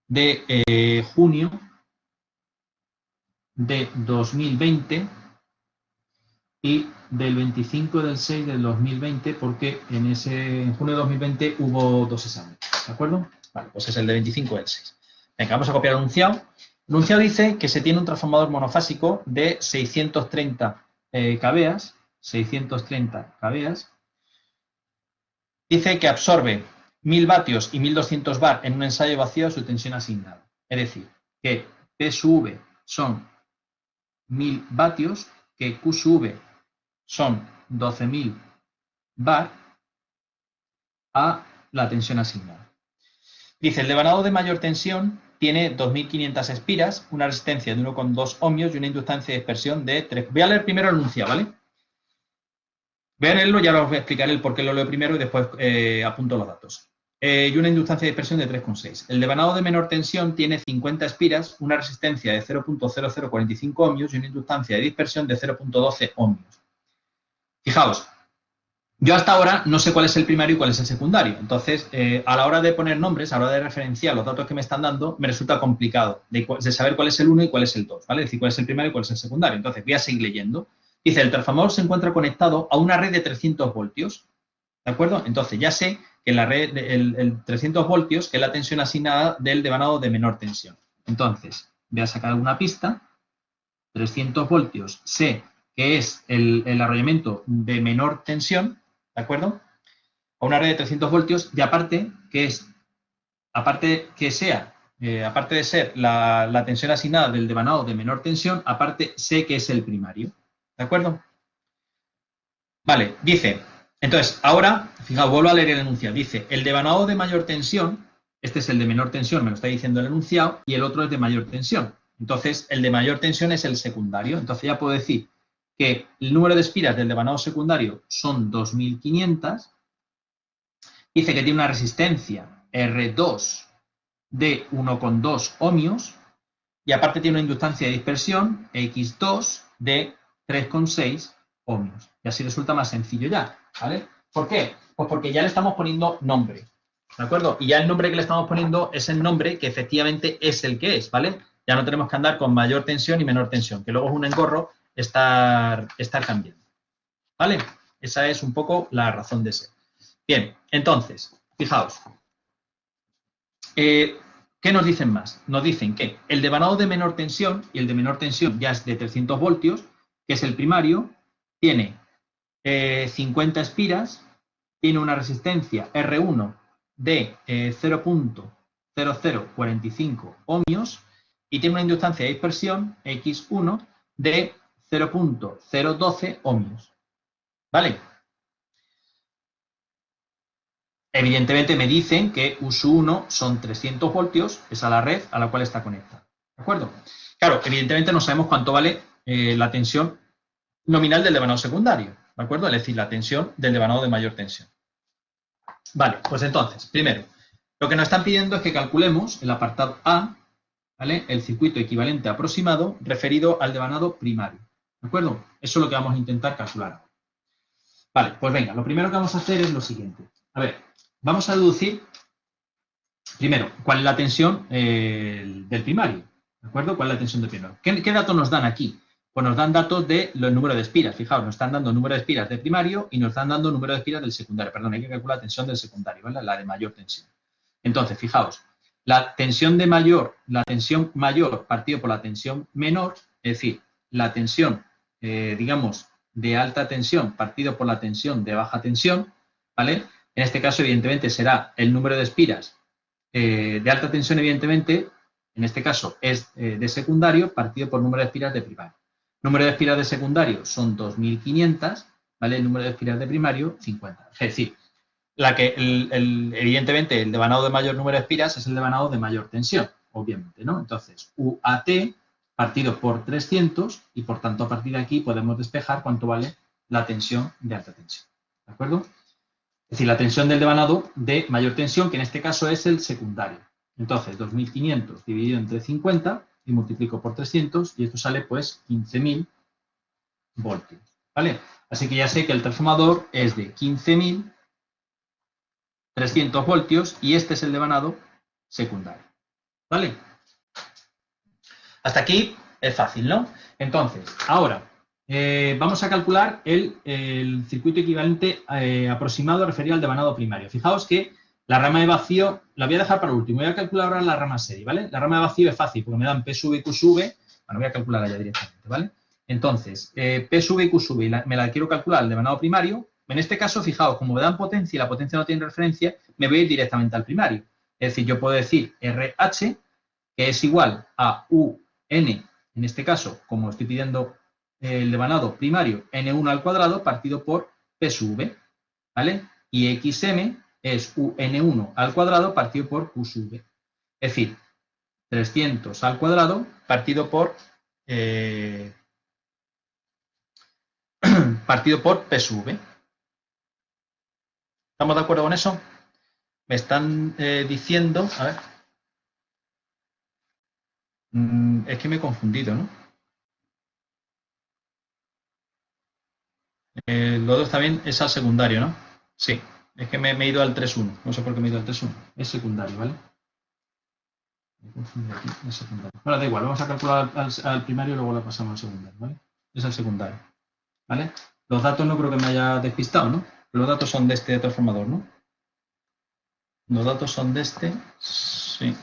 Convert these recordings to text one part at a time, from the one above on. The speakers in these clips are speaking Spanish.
de junio de 2020 y del 25 del 6 del 2020, porque en junio de 2020 hubo 2 exámenes, ¿de acuerdo? Vale, pues es el de 25 del 6. Venga, vamos a copiar el enunciado. El enunciado dice que se tiene un transformador monofásico de 630 kVA, 630 kVA. Dice que absorbe 1000 vatios y 1200 bar en un ensayo vacío a su tensión asignada. Es decir, que P sub V son 1000 vatios, que Q sub V son 12.000 bar a la tensión asignada. Dice, el devanado de mayor tensión tiene 2500 espiras, una resistencia de 1,2 ohmios y una inductancia de dispersión de 3. Voy a leer primero el enunciado, ¿vale? Voy a leerlo, ya os voy a explicar el por qué lo leo primero y después apunto los datos. Y una inductancia de dispersión de 3,6. El devanado de menor tensión tiene 50 espiras, una resistencia de 0,0045 ohmios y una inductancia de dispersión de 0,12 ohmios. Fijaos, yo hasta ahora no sé cuál es el primario y cuál es el secundario. Entonces, a la hora de poner nombres, a la hora de referenciar los datos que me están dando, me resulta complicado de saber cuál es el 1 y cuál es el 2, ¿vale? Es decir, cuál es el primario y cuál es el secundario. Entonces, voy a seguir leyendo. Dice, el transformador se encuentra conectado a una red de 300 voltios, ¿de acuerdo? Entonces, ya sé que la red, el 300 voltios, que es la tensión asignada del devanado de menor tensión. Entonces, voy a sacar alguna pista. 300 voltios, sé que es el arrollamiento de menor tensión, ¿de acuerdo? A una red de 300 voltios y aparte de ser la tensión asignada del devanado de menor tensión, aparte sé que es el primario, ¿de acuerdo? Vale, dice, entonces, ahora, fijaos, vuelvo a leer el enunciado, dice, el devanado de mayor tensión, este es el de menor tensión, me lo está diciendo el enunciado, y el otro es de mayor tensión. Entonces, el de mayor tensión es el secundario, entonces ya puedo decir que el número de espiras del devanado secundario son 2500, dice que tiene una resistencia R2 de 1,2 ohmios y aparte tiene una inductancia de dispersión X2 de 3,6 ohmios. Y así resulta más sencillo ya, ¿vale? ¿Por qué? Pues porque ya le estamos poniendo nombre, ¿de acuerdo? Y ya el nombre que le estamos poniendo es el nombre que efectivamente es el que es, ¿vale? Ya no tenemos que andar con mayor tensión y menor tensión, que luego es un engorro estar cambiando, ¿vale? Esa es un poco la razón de ser. Bien, entonces, fijaos. ¿Qué nos dicen más? Nos dicen que el devanado de menor tensión, y el de menor tensión ya es de 300 voltios, que es el primario, tiene 50 espiras, tiene una resistencia R1 de 0,0045 ohmios y tiene una inductancia de dispersión X1 de 0,012 ohmios. ¿Vale? Evidentemente me dicen que U1 son 300 voltios, es a la red a la cual está conectada. ¿De acuerdo? Claro, evidentemente no sabemos cuánto vale la tensión nominal del devanado secundario. ¿De acuerdo? Es decir, la tensión del devanado de mayor tensión. Vale, pues entonces, primero, lo que nos están pidiendo es que calculemos el apartado A, ¿vale? El circuito equivalente aproximado referido al devanado primario. ¿De acuerdo? Eso es lo que vamos a intentar calcular. Vale, pues venga, lo primero que vamos a hacer es lo siguiente. A ver, vamos a deducir, primero, cuál es la tensión del primario. ¿De acuerdo? ¿Cuál es la tensión del primario? ¿Qué datos nos dan aquí? Pues nos dan datos de los números de espiras. Fijaos, nos están dando número de espiras de primario y nos están dando número de espiras del secundario. Perdón, hay que calcular la tensión del secundario, ¿vale? La de mayor tensión. Entonces, fijaos, la tensión mayor partido por la tensión menor, es decir, la tensión, digamos, de alta tensión partido por la tensión de baja tensión, ¿vale? En este caso, evidentemente, será el número de espiras de alta tensión, evidentemente, en este caso es de secundario partido por número de espiras de primario. Número de espiras de secundario son 2500, ¿vale? El número de espiras de primario, 50. Es decir, evidentemente el devanado de mayor número de espiras es el devanado de mayor tensión, obviamente, ¿no? Entonces, UAT partido por 300 y por tanto a partir de aquí podemos despejar cuánto vale la tensión de alta tensión, ¿de acuerdo? Es decir, la tensión del devanado de mayor tensión, que en este caso es el secundario. Entonces, 2500 dividido entre 50 y multiplico por 300 y esto sale pues 15.000 voltios, ¿vale? Así que ya sé que el transformador es de 15.300 voltios y este es el devanado secundario. ¿Vale? Hasta aquí es fácil, ¿no? Entonces, ahora, vamos a calcular el circuito equivalente aproximado referido al devanado primario. Fijaos que la rama de vacío, la voy a dejar para último, voy a calcular ahora la rama serie, ¿vale? La rama de vacío es fácil porque me dan P sub y Q sub, bueno, voy a calcularla ya directamente, ¿vale? Entonces, P sub y Q sub, me la quiero calcular el devanado primario. En este caso, fijaos, como me dan potencia y la potencia no tiene referencia, me voy a ir directamente al primario. Es decir, yo puedo decir RH, que es igual a UN, en este caso, como estoy pidiendo el devanado primario, N1 al cuadrado partido por P sub V, ¿vale? Y XM es UN1 al cuadrado partido por Q sub V. Es decir, 300 al cuadrado partido por P sub V. ¿Estamos de acuerdo con eso? Me están diciendo, a ver, es que me he confundido, ¿no? Lo 2 también es al secundario, ¿no? Sí, es que me he ido al 3-1. No sé por qué me he ido al 3-1. Es secundario, ¿vale? Me he confundido aquí, es secundario. Bueno, da igual, vamos a calcular al primario y luego lo pasamos al secundario, ¿vale? Es al secundario, ¿vale? Los datos no creo que me haya despistado, ¿no? Los datos son de este transformador, ¿no? Los datos son de este, sí.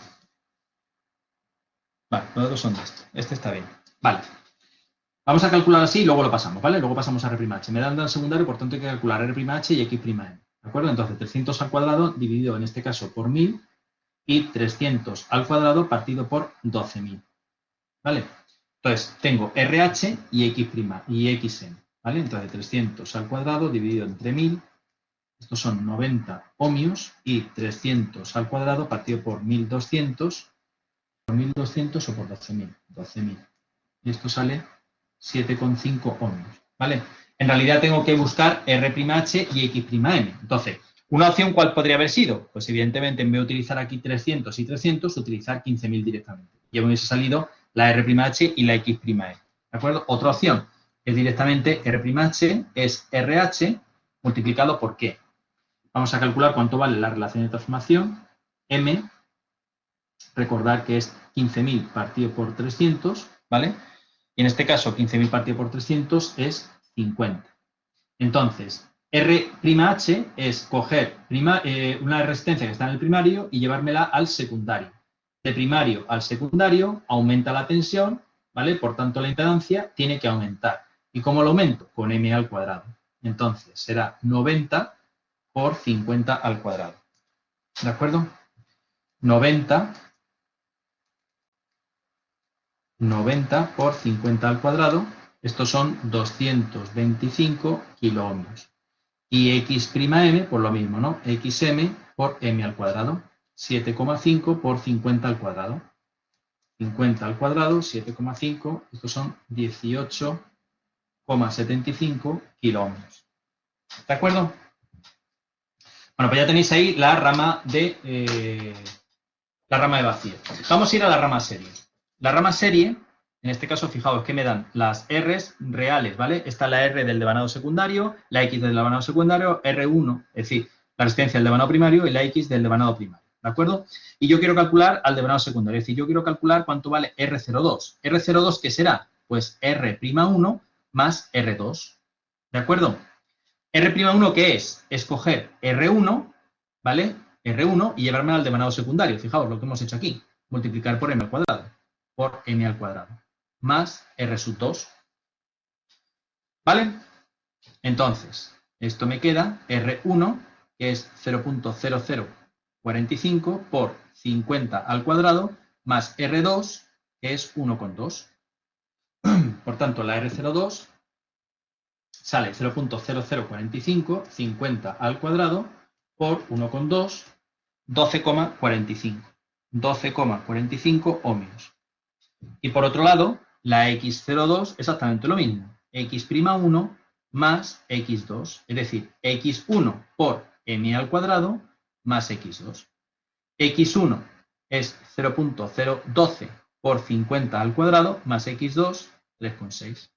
Vale, los datos son de este. Este está bien. Vale. Vamos a calcular así y luego lo pasamos, ¿vale? Luego pasamos a R''H. Me dan al secundario, por tanto hay que calcular R''H y X''M. ¿De acuerdo? Entonces, 300 al cuadrado dividido en este caso por 1000 y 300 al cuadrado partido por 12.000. ¿Vale? Entonces, tengo RH y XM. ¿Vale? Entonces, 300 al cuadrado dividido entre 1000. Estos son 90 ohmios y 300 al cuadrado partido por 1200. ¿Por 1200 o por 12.000? 12.000. Y esto sale 7,5 ohmios, ¿vale? En realidad tengo que buscar R''H y X''M. Entonces, ¿una opción cuál podría haber sido? Pues evidentemente, en vez de utilizar aquí 300 y 300, utilizar 15.000 directamente. Ya me hubiese salido la R''H y la X''M. ¿De acuerdo? Otra opción es directamente R''H es RH multiplicado por ¿qué? Vamos a calcular cuánto vale la relación de transformación. M, recordar que es 15.000 partido por 300, ¿vale? Y en este caso, 15.000 partido por 300 es 50. Entonces, R''H es coger una resistencia que está en el primario y llevármela al secundario. De primario al secundario aumenta la tensión, ¿vale? Por tanto, la impedancia tiene que aumentar. ¿Y cómo lo aumento? Con M al cuadrado. Entonces, será 90 por 50 al cuadrado. ¿De acuerdo? 90 por 50 al cuadrado, estos son 225 kiloohmios. Y X''M, por lo mismo, ¿no? XM por M al cuadrado, 7,5 por 50 al cuadrado. 50 al cuadrado, 7,5, estos son 18,75 kiloohmios. ¿De acuerdo? Bueno, pues ya tenéis ahí la rama de vacío. Vamos a ir a la rama serie. La rama serie, en este caso, fijaos que me dan las R's reales, ¿vale? Está la R del devanado secundario, la X del devanado secundario, R1, es decir, la resistencia del devanado primario y la X del devanado primario, ¿de acuerdo? Y yo quiero calcular al devanado secundario, es decir, yo quiero calcular cuánto vale R02. ¿R02 qué será? Pues R'1 más R2, ¿de acuerdo? R'1 ¿qué es? Es coger R1, ¿vale? R1 y llevarme al devanado secundario. Fijaos lo que hemos hecho aquí. Multiplicar por M al cuadrado. Por M al cuadrado. Más R2. ¿Vale? Entonces, esto me queda R1, que es 0,0045 por 50 al cuadrado, más R2, que es 1,2. Por tanto, la R02 sale 0,0045, 50 al cuadrado, por 1,2, 12,45. 12,45 ohmios. Y por otro lado, la X02 exactamente lo mismo. X'1 más X2, es decir, X1 por M al cuadrado más X2. X1 es 0,012 por 50 al cuadrado más X2, 3,6.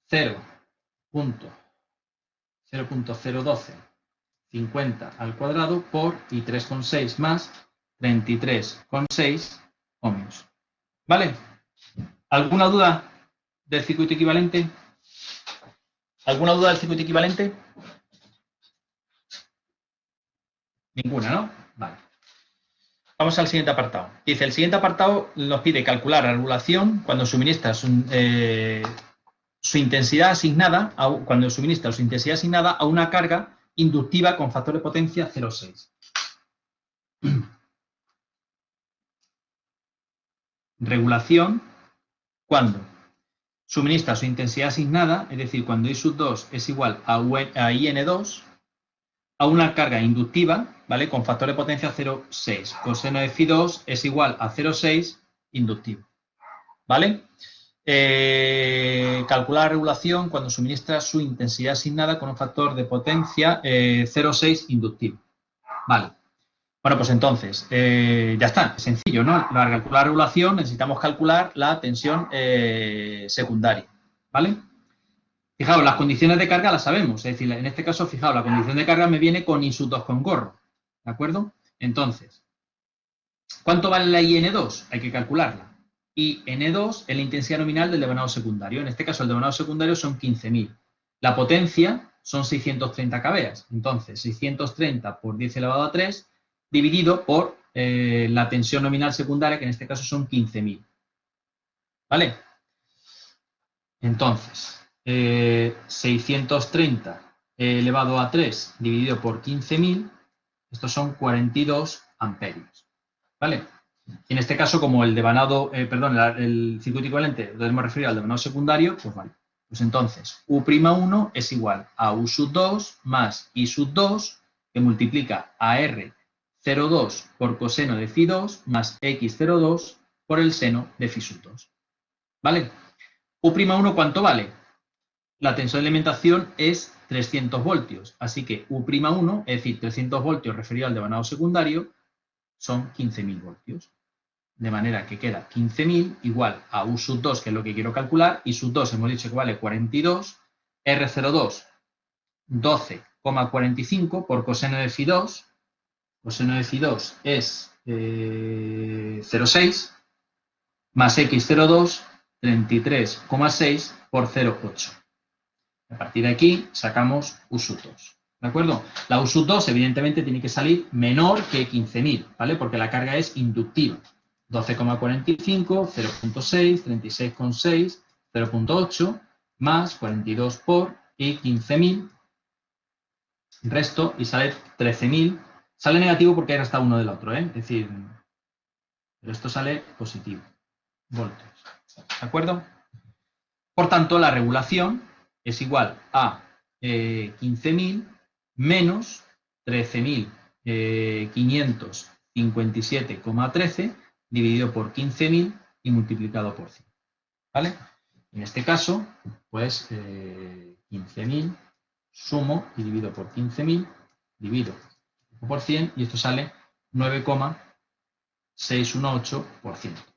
0,012 50 al cuadrado por y 3,6 más 33,6 ohmios. ¿Vale? ¿Alguna duda del circuito equivalente? ¿Alguna duda del circuito equivalente? Ninguna, ¿no? Vale. Vamos al siguiente apartado. Dice, el siguiente apartado nos pide calcular la regulación cuando suministra su intensidad asignada, cuando suministra su intensidad asignada a una carga inductiva con factor de potencia 0,6. Regulación cuando suministra su intensidad asignada, es decir, cuando I sub 2 es igual a IN2, a una carga inductiva, ¿vale? Con factor de potencia 0,6. Coseno de Φ2 es igual a 0,6 inductivo, ¿vale? Calcular la regulación cuando suministra su intensidad asignada con un factor de potencia 0,6 inductivo. Vale. Bueno, pues entonces, ya está, es sencillo, ¿no? Para calcular la regulación necesitamos calcular la tensión secundaria, ¿vale? Fijaos, las condiciones de carga las sabemos, es decir, en este caso, fijaos, la condición de carga me viene con I sub 2 con gorro, ¿de acuerdo? Entonces, ¿cuánto vale la IN2? Hay que calcularla. Y N2 es la intensidad nominal del devanado secundario. En este caso, el devanado secundario son 15.000. La potencia son 630 kVA. Entonces, 630 por 10 elevado a 3 dividido por la tensión nominal secundaria, que en este caso son 15.000. ¿Vale? Entonces, 630 elevado a 3 dividido por 15.000, estos son 42 amperios. ¿Vale? En este caso, como el devanado, el circuito equivalente lo debemos referir al devanado secundario, pues vale. Pues entonces, U'1 es igual a U sub 2 más I sub 2, que multiplica a R02 por coseno de Φ2 más X02 por el seno de Φ sub 2. ¿Vale? U'1, ¿cuánto vale? La tensión de alimentación es 300 voltios, así que U'1, es decir, 300 voltios referido al devanado secundario, son 15.000 voltios. De manera que queda 15.000 igual a U sub 2, que es lo que quiero calcular, y sub 2 hemos dicho que vale 42, R02, 12,45 por coseno de Φ2, coseno de Φ2 es 0,6, más X02, 33,6 por 0,8. A partir de aquí sacamos U sub 2. ¿De acuerdo? La U sub 2 evidentemente tiene que salir menor que 15.000, ¿vale? Porque la carga es inductiva. 12,45, 0,6, 36,6, 0,8, más 42 por y 15.000, resto y sale 13.000. Sale negativo porque hay resta uno del otro, ¿eh? Es decir, pero esto sale positivo, voltios. ¿De acuerdo? Por tanto, la regulación es igual a 15.000 menos 13.557,13 dividido por 15.000 y multiplicado por 100. ¿Vale? En este caso, pues 15.000 sumo y divido por 15.000, divido por 100 y esto sale 9,618%.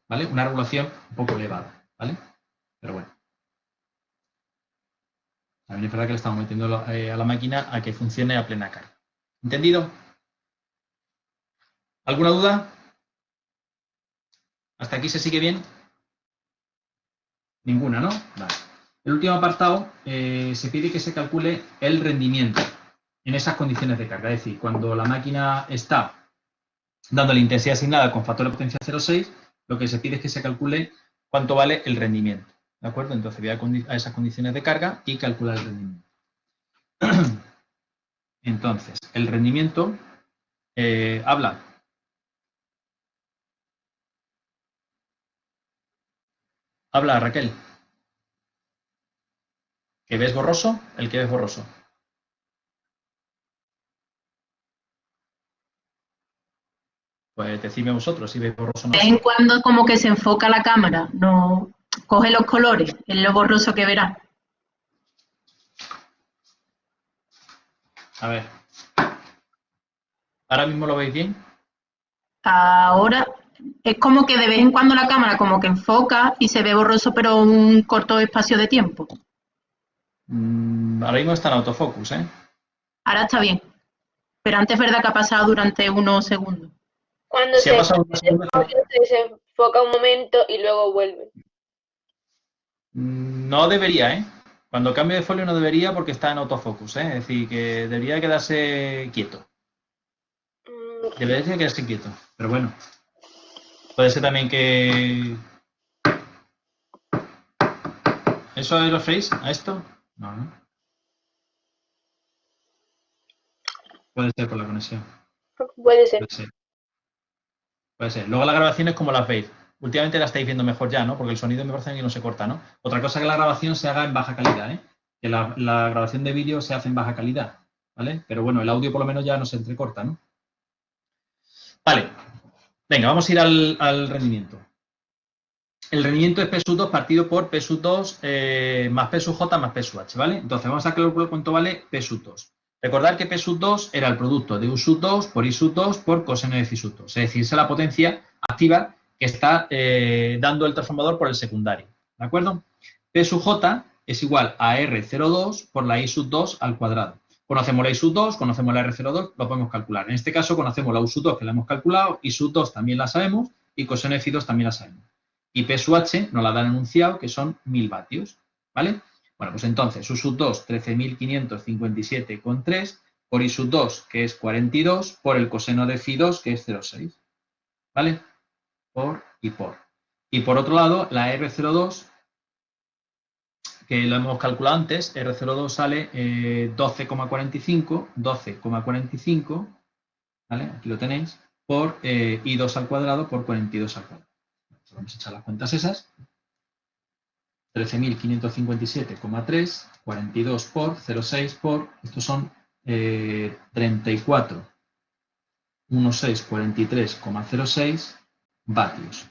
¿Vale? Una regulación un poco elevada. ¿Vale? Pero bueno. También es verdad que le estamos metiendo a la máquina a que funcione a plena carga. ¿Entendido? ¿Alguna duda? ¿Hasta aquí se sigue bien? Ninguna, ¿no? Vale. El último apartado se pide que se calcule el rendimiento en esas condiciones de carga. Es decir, cuando la máquina está dando la intensidad asignada con factor de potencia 0,6, lo que se pide es que se calcule cuánto vale el rendimiento. ¿De acuerdo? Entonces voy a esas condiciones de carga y calcular el rendimiento. Entonces, el rendimiento habla Raquel. ¿Que ves borroso? El que ves borroso. Pues decidme vosotros si veis borroso o no. De vez en cuando como que se enfoca la cámara, no coge los colores, es lo borroso que verá. A ver. ¿Ahora mismo lo veis bien? Ahora es como que de vez en cuando la cámara como que enfoca y se ve borroso, pero un corto espacio de tiempo. Ahora mismo está en autofocus, ¿eh? Ahora está bien, pero antes es verdad que ha pasado durante unos segundos. Cuando Si ha se pasado unos segundos, desenfoca un momento y luego vuelve. no debería, ¿eh? Cuando cambio de folio no debería porque está en autofocus, ¿eh? Es decir, que debería quedarse quieto. Debería quedarse quieto, pero bueno. Puede ser también que... ¿Eso es lo face a esto? No, ¿no? Puede ser por la conexión. Puede ser. Puede ser. Puede ser. Luego las grabaciones, como las veis? Últimamente la estáis viendo mejor ya, ¿no? Porque el sonido me parece que no se corta, ¿no? Otra cosa es que la grabación se haga en baja calidad, ¿eh? Que la grabación de vídeo se hace en baja calidad, ¿vale? Pero bueno, el audio por lo menos ya no se entrecorta, ¿no? Vale. Venga, vamos a ir al rendimiento. El rendimiento es P sub 2 partido por P sub 2 más P sub J más P sub H, ¿vale? Entonces vamos a calcular cuánto vale P sub 2. Recordad que P sub 2 era el producto de U sub 2 por I sub 2 por coseno de Phi sub 2. Es decir, esa es la potencia activa que está dando el transformador por el secundario, ¿de acuerdo? P sub J es igual a R02 por la I sub 2 al cuadrado. Conocemos la I sub 2, conocemos la R02, lo podemos calcular. En este caso conocemos la U sub 2 que la hemos calculado, I sub 2 también la sabemos y coseno de Phi 2 también la sabemos. Y P sub H nos la dan enunciado, que son 1000 vatios, ¿vale? Bueno, pues entonces, U sub 2, 13.557,3, por I sub 2, que es 42, por el coseno de Phi 2, que es 0,6, ¿vale? Por y por. Y por otro lado, la R02, que lo hemos calculado antes, R02 sale 12,45, ¿vale? Aquí lo tenéis, por I2 al cuadrado por 42 al cuadrado. Vamos a echar las cuentas esas. 13.557,3, 42 por 0,6 por, estos son 34, 1643,06 vatios.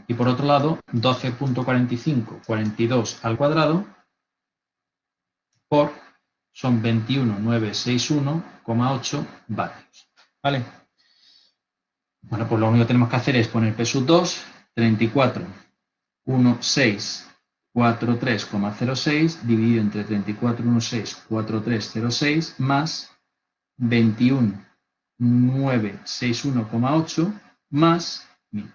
Y por otro lado, 12.45, 42 al cuadrado por, son 21.961,8 vatios. ¿Vale? Bueno, pues lo único que tenemos que hacer es poner P sub 2, 34.1643,06 dividido entre 34.1643,06 más 21.961,8 más 1000.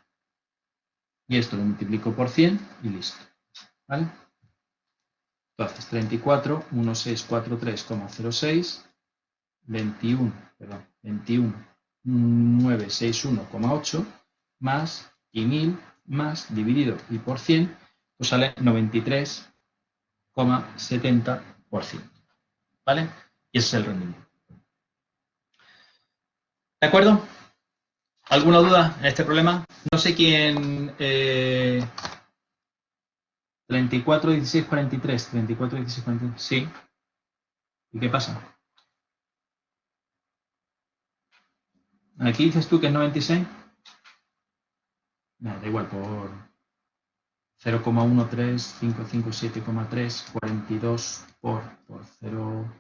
Y esto lo multiplico por 100 y listo. ¿Vale? Entonces, 34.1643,06, 21.961,8 más y 1000 más dividido y por 100, pues sale 93,70%. ¿Vale? Y ese es el rendimiento. ¿De acuerdo? ¿Alguna duda en este problema? No sé quién... 34, 16, 43. 34, 16, 43. Sí. ¿Y qué pasa? Aquí dices tú que es 96. No, da igual, por 0,13557,3, 42 por 0.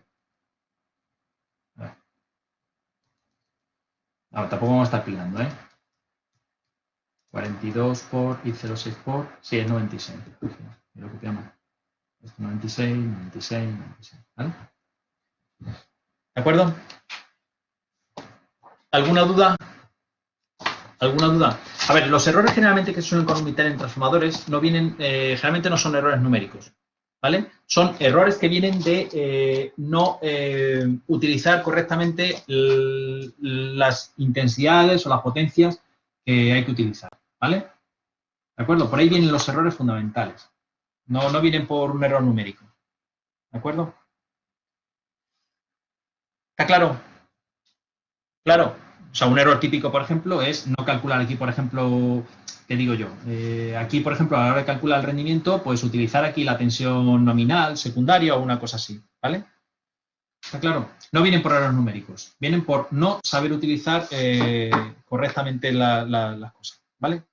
No, tampoco vamos a estar pilando, ¿eh? 42 por y 0,6 por. Sí, es 96. Lo que te llama. Es 96, 96, 96. ¿Vale? ¿De acuerdo? ¿Alguna duda? ¿Alguna duda? A ver, los errores generalmente que suelen cometer en transformadores no vienen, generalmente no son errores numéricos, ¿vale? Son errores que vienen de no utilizar correctamente las intensidades o las potencias que hay que utilizar, ¿vale? ¿De acuerdo? Por ahí vienen los errores fundamentales. No vienen por un error numérico. ¿De acuerdo? ¿Está claro? Claro. O sea, un error típico, por ejemplo, es no calcular aquí, por ejemplo, ¿qué digo yo? Aquí, por ejemplo, a la hora de calcular el rendimiento, pues utilizar aquí la tensión nominal, secundaria o una cosa así, ¿vale? ¿Está claro? No vienen por errores numéricos, vienen por no saber utilizar correctamente las cosas, ¿vale?